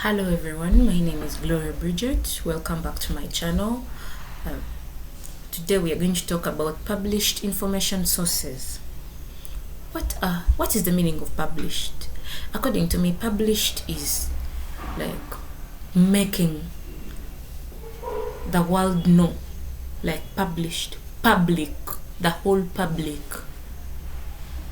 Hello everyone, my name is Gloria Bridget. Welcome back to my channel. Um, Today we are going to talk about published information sources. What is the meaning of published? According to me, published is like making the world know, like published, public, the whole public.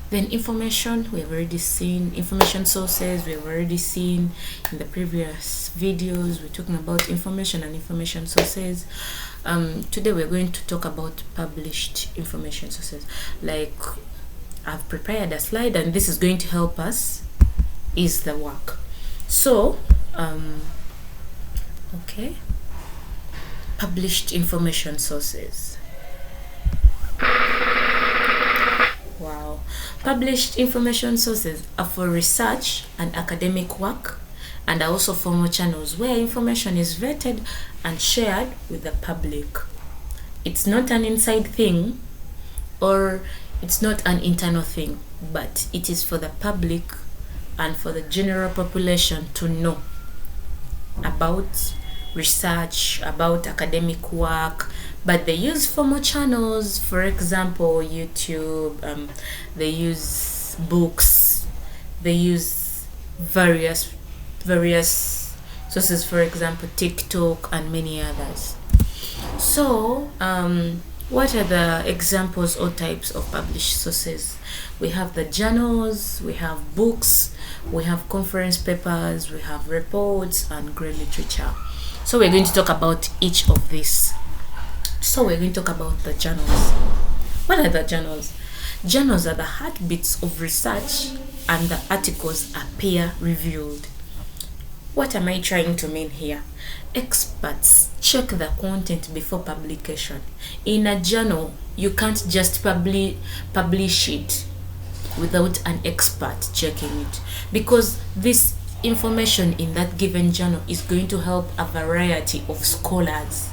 Then information, we have already seen information sources, we have already seen in the previous videos. We're talking about information and information sources. Today we're going to talk about published information sources. Like, I've prepared a slide and this is going to help us is the work. So, okay, published information sources. Wow. Published information sources are for research and academic work, and are also formal channels where information is vetted and shared with the public. It's not an inside thing or it's not an internal thing, but it is for the public and for the general population to know about research, about academic work. But they use formal channels, for example YouTube. They use books, they use various sources, for example TikTok and many others. So what are the examples or types of published sources? We have the journals, we have books, we have conference papers, we have reports and grey literature. So we're going to talk about each of these. So we're going to talk about the journals. What are the journals? Journals are the heartbeats of research, and the articles are peer reviewed. What am I trying to mean here? Experts check the content before publication. In a journal, you can't just publish it without an expert checking it, because this information in that given journal is going to help a variety of scholars,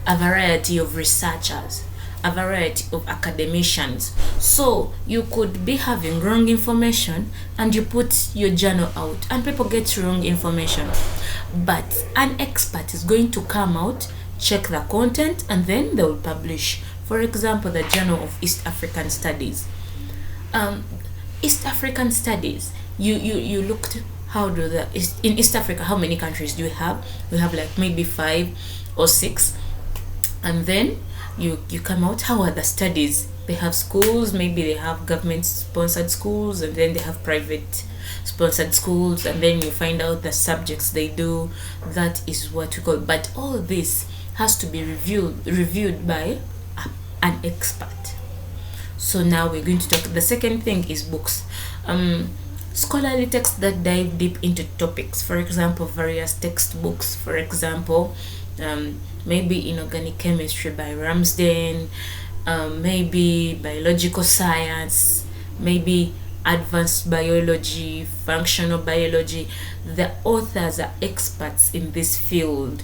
a variety of researchers, a variety of academicians. So you could be having wrong information and you put your journal out and people get wrong information, but an expert is going to come out, check the content, and then they will publish. For example, the Journal of East African Studies. East African Studies, you looked, how do the in East Africa, how many countries do we have? We have like maybe 5 or 6. And then you come out, how are the studies? They have schools, maybe they have government sponsored schools, and then they have private sponsored schools, and then you find out the subjects they do. That is what we call, but all this has to be reviewed by an expert. So now we're going to talk, the second thing is books. Scholarly texts that dive deep into topics, for example various textbooks, for example maybe inorganic chemistry by Ramsden, maybe biological science, maybe advanced biology, functional biology. The authors are experts in this field.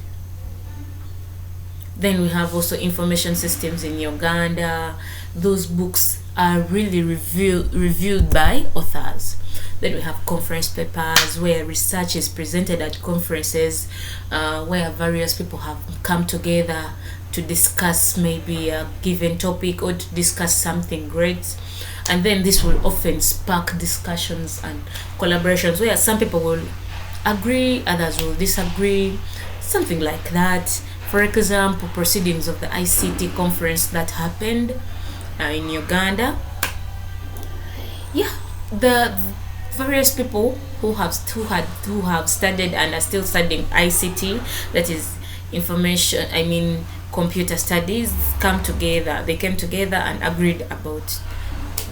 Then we have also information systems in Uganda. Those books are really reviewed by authors. Then we have conference papers where research is presented at conferences, where various people have come together to discuss maybe a given topic or to discuss something great. And then this will often spark discussions and collaborations where some people will agree, others will disagree, something like that. For example, proceedings of the ICT conference that happened in Uganda. Yeah, the various people who have studied and are still studying ICT, that is computer studies, come together. They came together and agreed about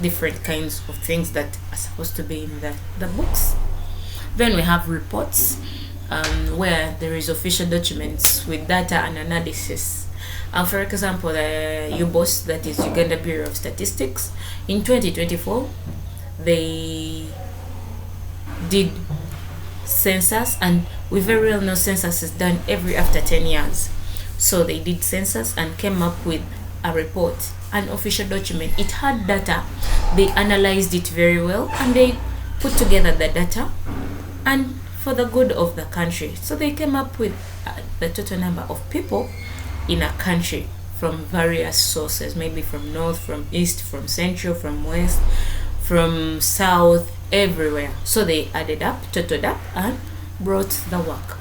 different kinds of things that are supposed to be in the books. Then we have reports, where there is official documents with data and analysis. For example, the UBOS, that is Uganda Bureau of Statistics, in 2024 they did census, and we very well know census is done every after 10 years. So they did census and came up with a report, an official document. It had data, they analyzed it very well, and they put together the data and for the good of the country. So they came up with the total number of people in a country from various sources, maybe from north, from east, from central, from west, from south, everywhere. So they added up, totaled up, and brought the work.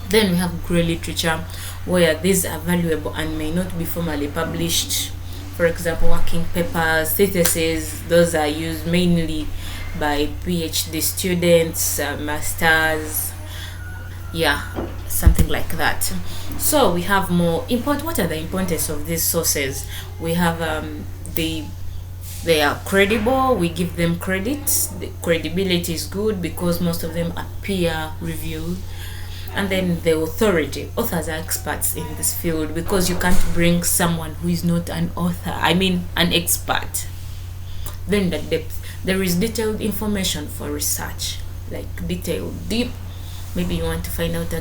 Then we have grey literature, where these are valuable and may not be formally published. For example, working papers, theses, those are used mainly by PhD students, masters, yeah, something like that. So we have more important. What are the importance of these sources? We have they are credible. We give them credit. The credibility is good because most of them are peer reviewed. And then the authority. Authors are experts in this field, because you can't bring someone who is not an author, I mean an expert. Then the depth. There is detailed information for research, like detailed, deep. Maybe you want to find out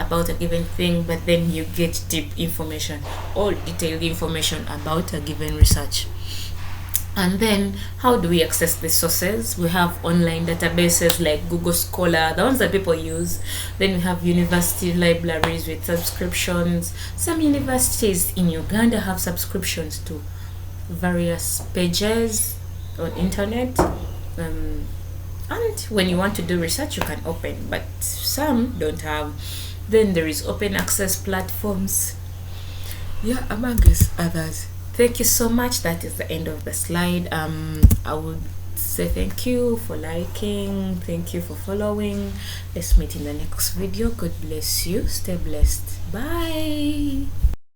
about a given thing, but then you get deep information, all detailed information about a given research. And then, how do we access the sources? We have online databases like Google Scholar, the ones that people use. Then we have university libraries with subscriptions. Some universities in Uganda have subscriptions to various pages on internet. And when you want to do research, you can open, but some don't have. Then there is open access platforms, yeah, among others. Thank you so much. That is the end of the slide. I would say thank you for liking, thank you for following. Let's meet in the next video. God bless you. Stay blessed. Bye.